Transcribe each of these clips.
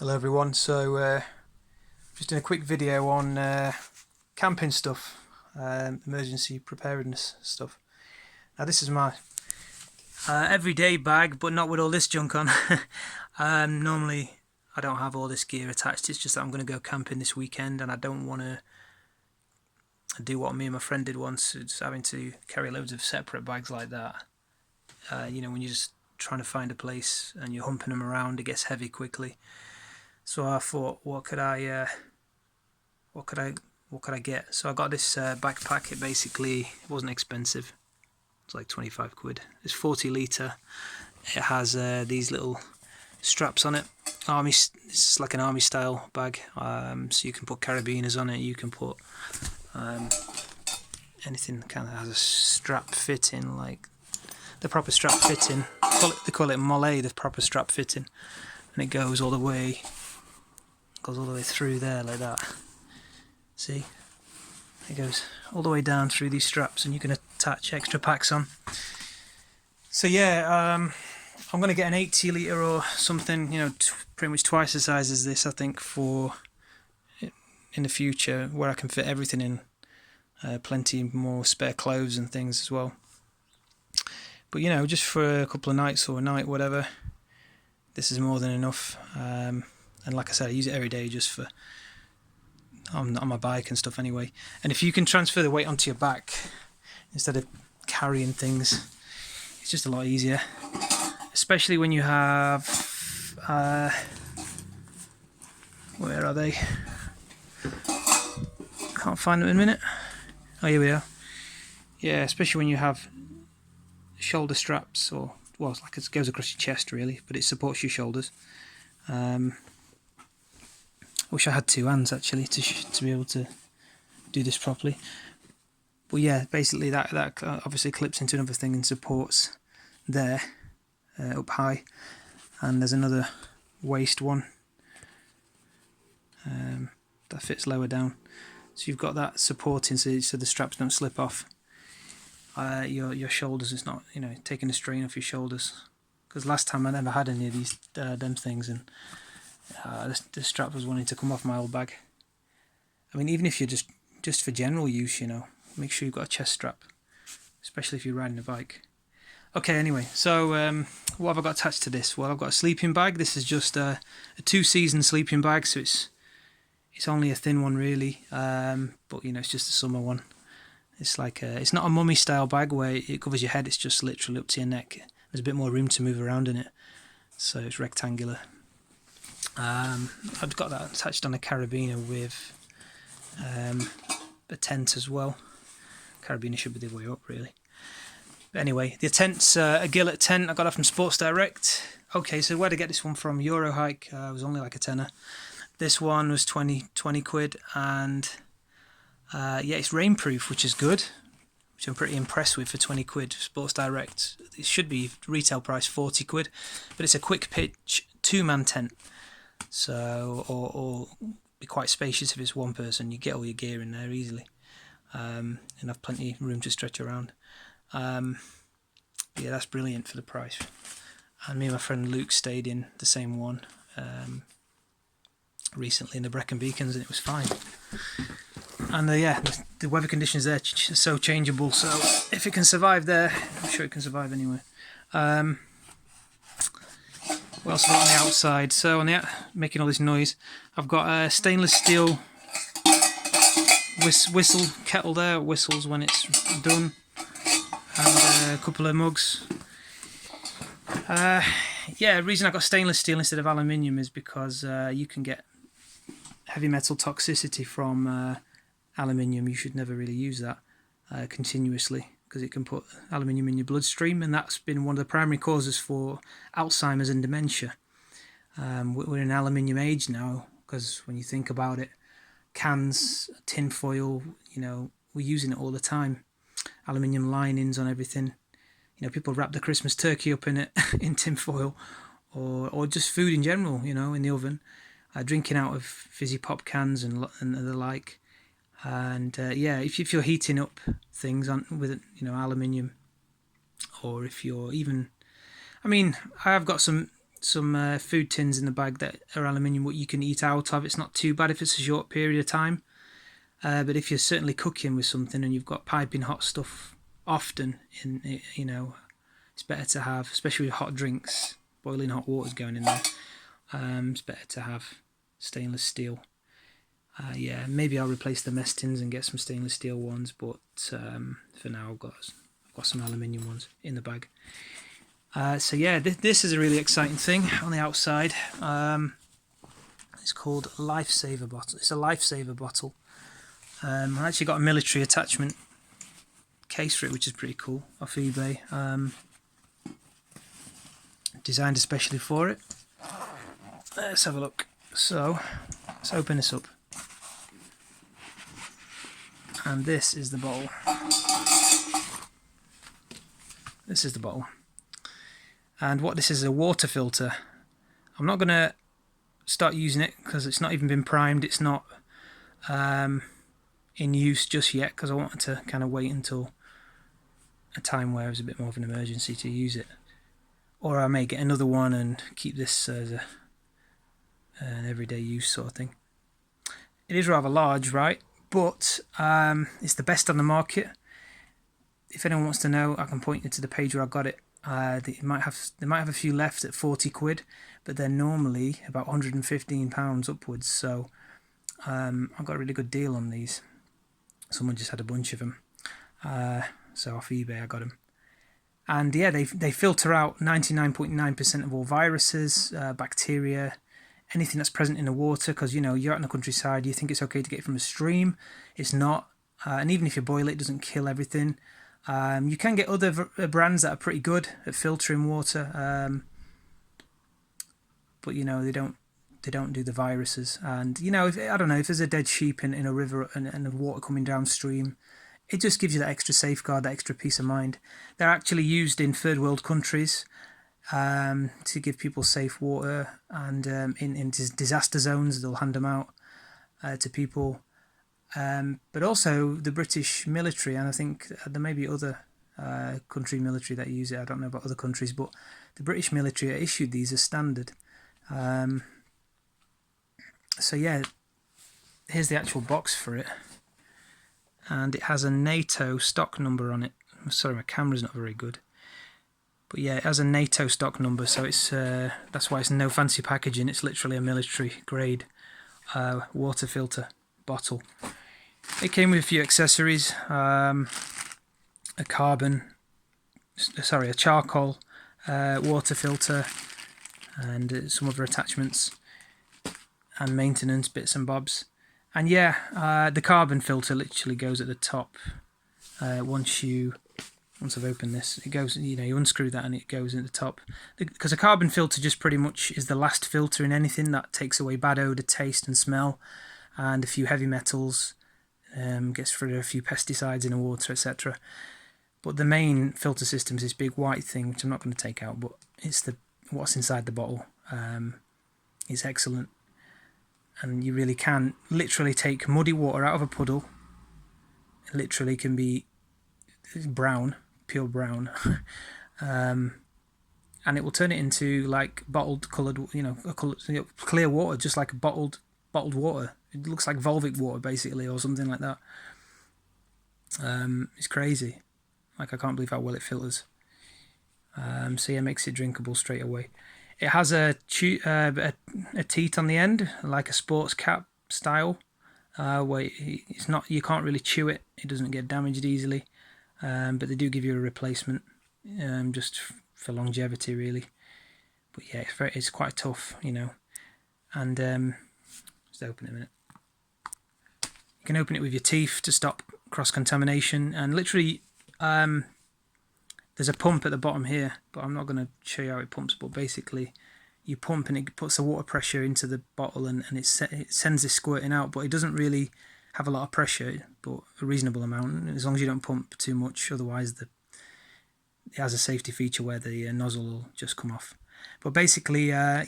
Hello everyone, just doing a quick video on camping stuff, emergency preparedness stuff. Now this is my everyday bag, but not with all this junk on. Normally I don't have all this gear attached, it's just that I'm going to go camping this weekend and I don't want to do what me and my friend did once, it's having to carry loads of separate bags like that. When you're just trying to find a place and you're humping them around, it gets heavy quickly. So I thought, what could I get? So I got this backpack. It wasn't expensive. It's like 25 quid. It's 40 litre. It has these little straps on it. It's like an army style bag. So you can put carabiners on it. You can put anything that kind of has a strap fitting, like the proper strap fitting. They call it Mollet, the proper strap fitting, and it goes all the way through there like that. See, it goes all the way down through these straps, and you can attach extra packs on. So yeah, I'm going to get an 80 litre or something, pretty much twice the size as this, I think, for in the future, where I can fit everything in. Plenty more spare clothes and things as well. But just for a couple of nights or a night, whatever, this is more than enough. And like I said, I use it every day just for on my bike and stuff anyway. And if you can transfer the weight onto your back instead of carrying things, it's just a lot easier. Especially when you have where are they? Can't find them in a minute. Oh, here we are. Yeah, especially when you have shoulder straps, or it's like it goes across your chest really, but it supports your shoulders. Wish I had two hands actually to be able to do this properly. But yeah, basically that obviously clips into another thing and supports there up high. And there's another waist one that fits lower down. So you've got that supporting so the straps don't slip off your shoulders. It's not taking a strain off your shoulders. Because last time I never had any of these them things, and the strap was wanting to come off my old bag. I mean, even if you're just for general use, make sure you've got a chest strap, especially if you're riding a bike. Okay, anyway, so what have I got attached to this? Well, I've got a sleeping bag. This is just a 2-season sleeping bag, so it's only a thin one really, but it's just a summer one. It's like it's not a mummy style bag where it covers your head. It's just literally up to your neck. There's a bit more room to move around in it, so it's rectangular. I've got that attached on a carabiner with a tent as well. Carabiner should be the way up really. But anyway, the tent's a Gillett tent. I got that from Sports Direct. Okay, so where to get this one from? Eurohike. It was only like a tenner. This one was 20 quid, and yeah, it's rainproof, which is good, which I'm pretty impressed with for 20 quid. Sports Direct. It should be retail price 40 quid, but it's a quick pitch 2-man tent. So, or be quite spacious if it's one person. You get all your gear in there easily, and have plenty of room to stretch around. Yeah, that's brilliant for the price. And me and my friend Luke stayed in the same one recently in the Brecon Beacons, and it was fine. And yeah, the weather conditions there are so changeable. So if it can survive there, I'm sure it can survive anywhere. What else have I got on the outside? So making all this noise, I've got a stainless steel whistle kettle there. It whistles when it's done, and a couple of mugs. Yeah, the reason I got stainless steel instead of aluminium is because you can get heavy metal toxicity from aluminium. You should never really use that continuously, because it can put aluminium in your bloodstream, and that's been one of the primary causes for Alzheimer's and dementia. We're in an aluminium age now, because when you think about it, cans, tin foil, we're using it all the time. Aluminium linings on everything. People wrap the Christmas turkey up in it in tin foil, or just food in general, in the oven. Drinking out of fizzy pop cans and the like. And yeah, if you're heating up things with aluminium, or if you're even, I mean, I have got some some food tins in the bag that are aluminium, what you can eat out of. It's not too bad if it's a short period of time. But if you're certainly cooking with something and you've got piping hot stuff often, it's better to have, especially with hot drinks, boiling hot water's going in there. It's better to have stainless steel. Maybe I'll replace the mess tins and get some stainless steel ones, but for now I've got some aluminium ones in the bag. This is a really exciting thing on the outside. It's called Lifesaver bottle. It's a Lifesaver bottle. I actually got a military attachment case for it, which is pretty cool, off eBay. Designed especially for it. Let's have a look. So, let's open this up. And this is the bottle. This is the bottle. And what this is a water filter. I'm not going to start using it because it's not even been primed. It's not in use just yet because I wanted to kind of wait until a time where it was a bit more of an emergency to use it. Or I may get another one and keep this as an everyday use sort of thing. It is rather large, right? But it's the best on the market. If anyone wants to know, I can point you to the page where I got it. They might have a few left at 40 quid, but they're normally about £115 upwards. So I got a really good deal on these. Someone just had a bunch of them. So off eBay I got them. And yeah, they filter out 99.9% of all viruses, bacteria, anything that's present in the water, because you're out in the countryside, you think it's okay to get it from a stream. It's not. And even if you boil it, it doesn't kill everything. You can get other brands that are pretty good at filtering water, but they don't do the viruses. And if there's a dead sheep in a river and the water coming downstream, it just gives you that extra safeguard, that extra peace of mind. They're actually used in third world countries to give people safe water, and in disaster zones they'll hand them out to people. But also the British military, and I think there may be other country military that use it. I don't know about other countries, but the British military issued these as standard. Here's the actual box for it, and it has a NATO stock number on it. Sorry, my camera's not very good, but yeah, it has a NATO stock number, so it's that's why it's no fancy packaging. It's literally a military grade water filter bottle. It came with a few accessories, a charcoal water filter, and some other attachments and maintenance bits and bobs. And the carbon filter literally goes at the top. Once I've opened this, it goes. You unscrew that and it goes at the top. Because a carbon filter just pretty much is the last filter in anything that takes away bad odor, taste, and smell, and a few heavy metals. Gets rid of a few pesticides in the water, etc. But the main filter system is this big white thing, which I'm not going to take out, but it's what's inside the bottle. It's excellent, and you really can literally take muddy water out of a puddle. It literally can be brown, pure brown, and it will turn it into like bottled, coloured, clear water, just like a bottled water. It looks like Volvic water, basically, or something like that. It's crazy. I can't believe how well it filters. It makes it drinkable straight away. It has a teat on the end, like a sports cap style, where it's not. You can't really chew it. It doesn't get damaged easily, but they do give you a replacement, just for longevity, really. But yeah, it's quite tough, And just open it a minute. You can open it with your teeth to stop cross-contamination, and literally there's a pump at the bottom here, but I'm not going to show you how it pumps, but basically you pump and it puts the water pressure into the bottle, and it sends this squirting out, but it doesn't really have a lot of pressure, but a reasonable amount, as long as you don't pump too much. Otherwise it has a safety feature where the nozzle will just come off. But basically it'll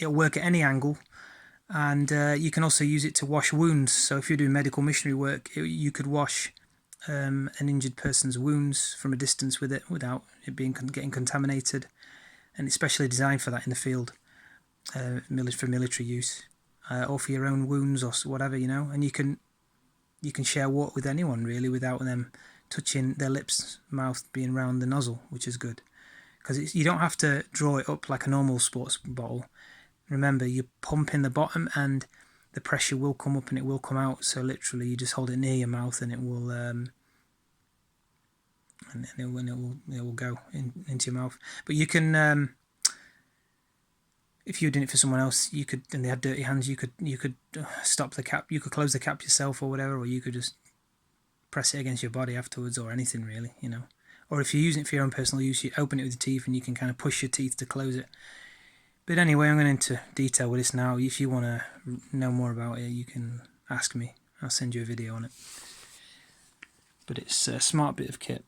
work at any angle. And you can also use it to wash wounds. So if you're doing medical missionary work, you could wash an injured person's wounds from a distance with it without it getting contaminated. and it's specially designed for that in the field, for military use, or for your own wounds or whatever, you know. And you can share water with anyone really without them touching their lips, mouth being round the nozzle, which is good, because you don't have to draw it up like a normal sports bottle. Remember, you pump in the bottom and the pressure will come up and it will come out. So literally, you just hold it near your mouth and it will, it will go into your mouth. But you can, if you were doing it for someone else, you could, and they had dirty hands, you could stop the cap, you could close the cap yourself or whatever, or you could just press it against your body afterwards, or anything really, you know. Or if you're using it for your own personal use, you open it with your teeth and you can kind of push your teeth to close it. But anyway, I'm going into detail with this now. If you want to know more about it, you can ask me. I'll send you a video on it. But it's a smart bit of kit.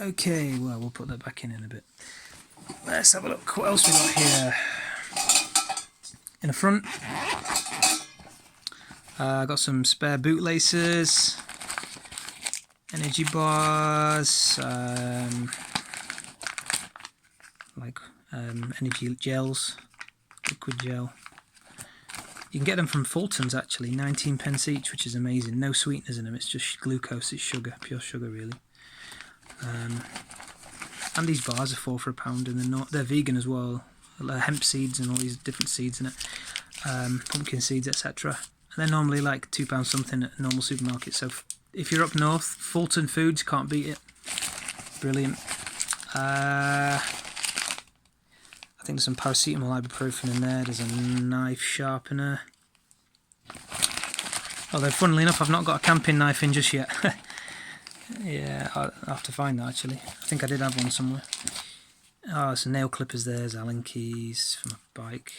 Okay, well, we'll put that back in a bit. Let's have a look. What else we got here? In the front, I got some spare bootlaces, energy bars, energy gels, liquid gel. You can get them from Fulton's actually, 19p each, which is amazing. No sweeteners in them, it's just glucose, it's sugar, pure sugar really. And these bars are £4 for £1, and they're vegan as well. Hemp seeds and all these different seeds in it, pumpkin seeds, etc. And they're normally like £2 something at a normal supermarket. So if you're up north, Fulton Foods, can't beat it. Brilliant. I think there's some paracetamol, ibuprofen in there. There's a knife sharpener. Although, funnily enough, I've not got a camping knife in just yet. Yeah, I'll have to find that actually. I think I did have one somewhere. Oh, some nail clippers there. There's Allen keys for my bike.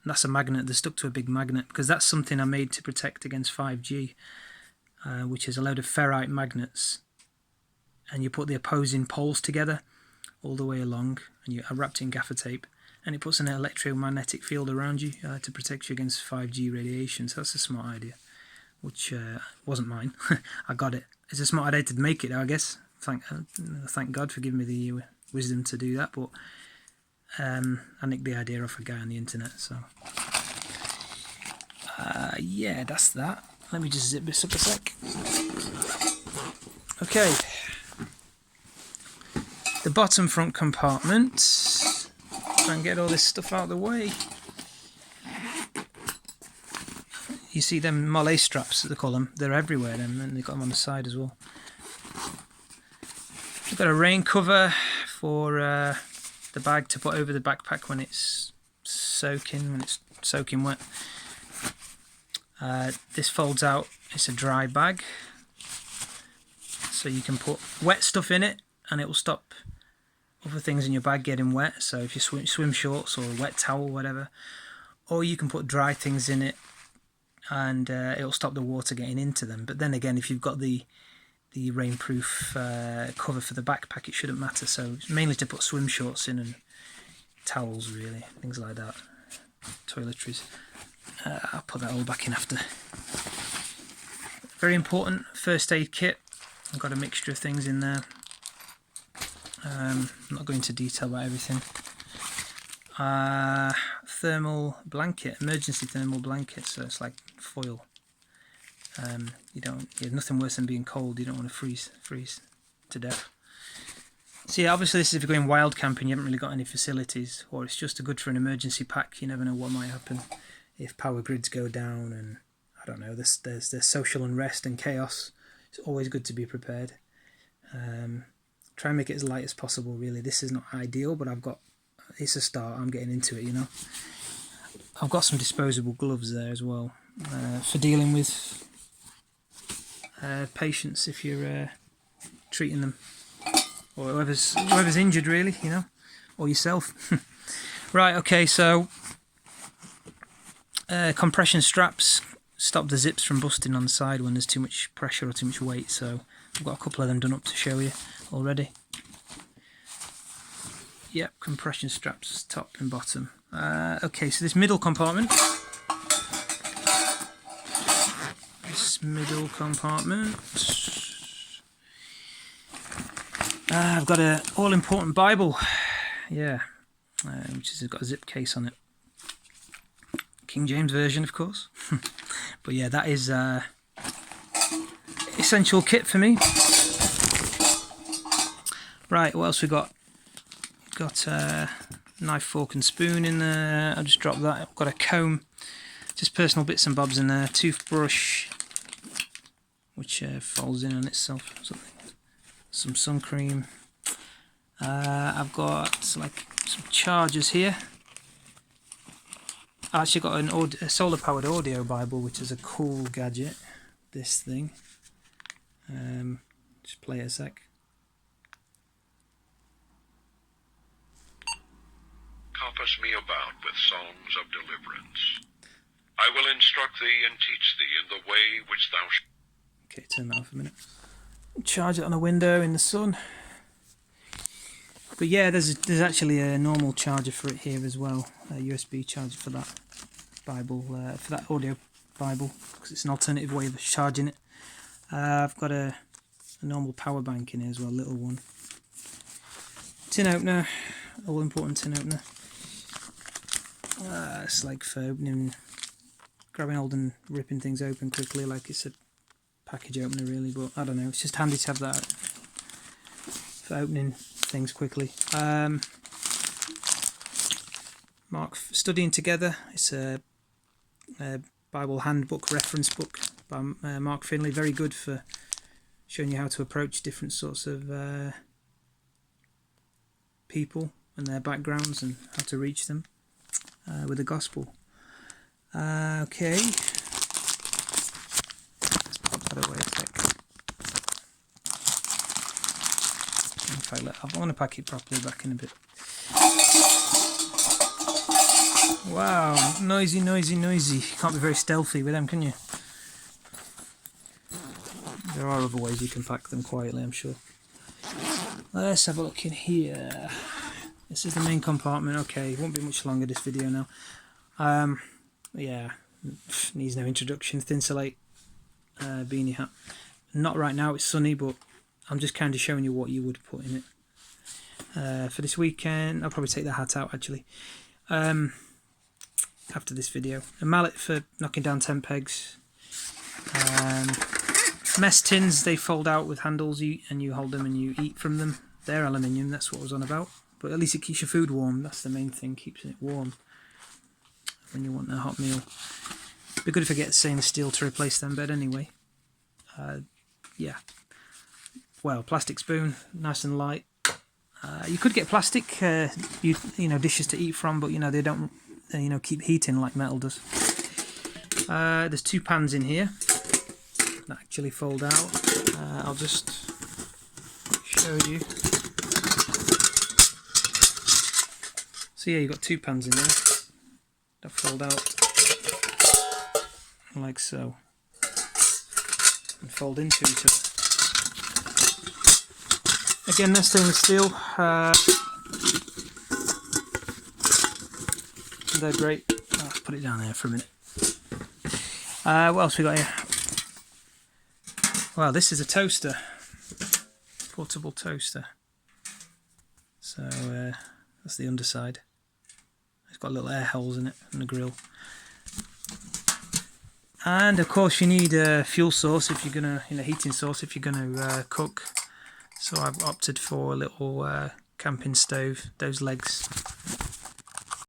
That's a magnet. They're stuck to a big magnet because that's something I made to protect against 5G, which is a load of ferrite magnets. And you put the opposing poles together all the way along, and I wrapped it in gaffer tape, and it puts an electromagnetic field around you to protect you against 5G radiation. So that's a smart idea, which wasn't mine. I got it. It's a smart idea to make it, though, I guess. Thank God for giving me the wisdom to do that. But I nicked the idea off a guy on the internet. So yeah, that's that. Let me just zip this up a sec. Okay. The bottom front compartment. Try and get all this stuff out of the way. You see them Mollet straps, they call them. They're everywhere, and they've got them on the side as well. We've got a rain cover for the bag to put over the backpack when it's soaking wet. This folds out. It's a dry bag, so you can put wet stuff in it, and it will stop other things in your bag getting wet. So if you swim shorts or a wet towel, whatever, or you can put dry things in it, and it'll stop the water getting into them. But then again, if you've got the rainproof cover for the backpack, it shouldn't matter. So it's mainly to put swim shorts in and towels, really, things like that, toiletries. I'll put that all back in after. Very important first aid kit. I've got a mixture of things in there. I'm not going into detail about everything. Thermal blanket, emergency thermal blanket, so it's like foil. There's nothing worse than being cold. You don't want to freeze to death. So yeah, obviously this is if you're going wild camping, you haven't really got any facilities, or it's just good for an emergency pack. You never know what might happen if power grids go down, and I don't know, there's social unrest and chaos. It's always good to be prepared. Try and make it as light as possible, really. This is not ideal, but it's a start. I'm getting into it, you know. I've got some disposable gloves there as well, for dealing with patients if you're treating them, or whoever's injured, really, you know, or yourself. Right, okay, so compression straps stop the zips from busting on the side when there's too much pressure or too much weight. So I've got a couple of them done up to show you already. Yep, compression straps, top and bottom. Okay, so this middle compartment. I've got a all-important Bible, yeah, which has got a zip case on it. King James version, of course. But yeah, that is essential kit for me. Right, what else we got? Got a knife, fork and spoon in there. I'll just drop that. I've got a comb, just personal bits and bobs in there. Toothbrush, which folds in on itself. Some sun cream. I've got like some chargers here. I actually got a solar-powered audio Bible, which is a cool gadget. This thing. Just play it a sec. Compass me about with songs of deliverance. I will instruct thee and teach thee in the way which thou shalt. Okay, turn that off a minute. Charge it on a window in the sun. But yeah, there's actually a normal charger for it here as well. A USB charger for that Bible, for that audio Bible, because it's an alternative way of charging it. I've got a normal power bank in here as well, a little one. Tin opener, all important tin opener. It's like for opening, grabbing hold and ripping things open quickly, like it's a package opener really, but I don't know, it's just handy to have that for opening things quickly. Mark Studying Together, it's a Bible handbook, reference book by Mark Finley, very good for showing you how to approach different sorts of people and their backgrounds and how to reach them with the gospel. Okay, let's pop that away a sec. In fact, I want to pack it properly back in a bit. Wow, noisy, noisy, noisy. You can't be very stealthy with them, can you? There are other ways you can pack them quietly, I'm sure. Let's have a look in here. This is the main compartment. Okay, it won't be much longer, this video now. Yeah, needs no introduction. Thinsulate beanie hat. Not right now, it's sunny, but I'm just kind of showing you what you would put in it. For this weekend, I'll probably take the hat out actually. After this video. A mallet for knocking down tent pegs. Mess tins, they fold out with handles and you hold them and you eat from them. They're aluminium, that's what I was on about. But at least it keeps your food warm, that's the main thing, keeps it warm when you want a hot meal. Be good if I get stainless steel to replace them, but anyway. Yeah. Well, plastic spoon, nice and light. You could get plastic, you know, dishes to eat from, but you know they don't, keep heating like metal does. There's 2 pans in here that actually fold out. I'll just show you. So yeah, you've got 2 pans in there that fold out like so and fold into each other. Again, they're stainless steel. They're great. I'll put it down there for a minute. What else we got here? Well, this is a toaster. Portable toaster. So that's the underside. It's got little air holes in it and a grill. And of course you need a fuel source if you're gonna, heating source if you're gonna cook. So I've opted for a little camping stove. Those legs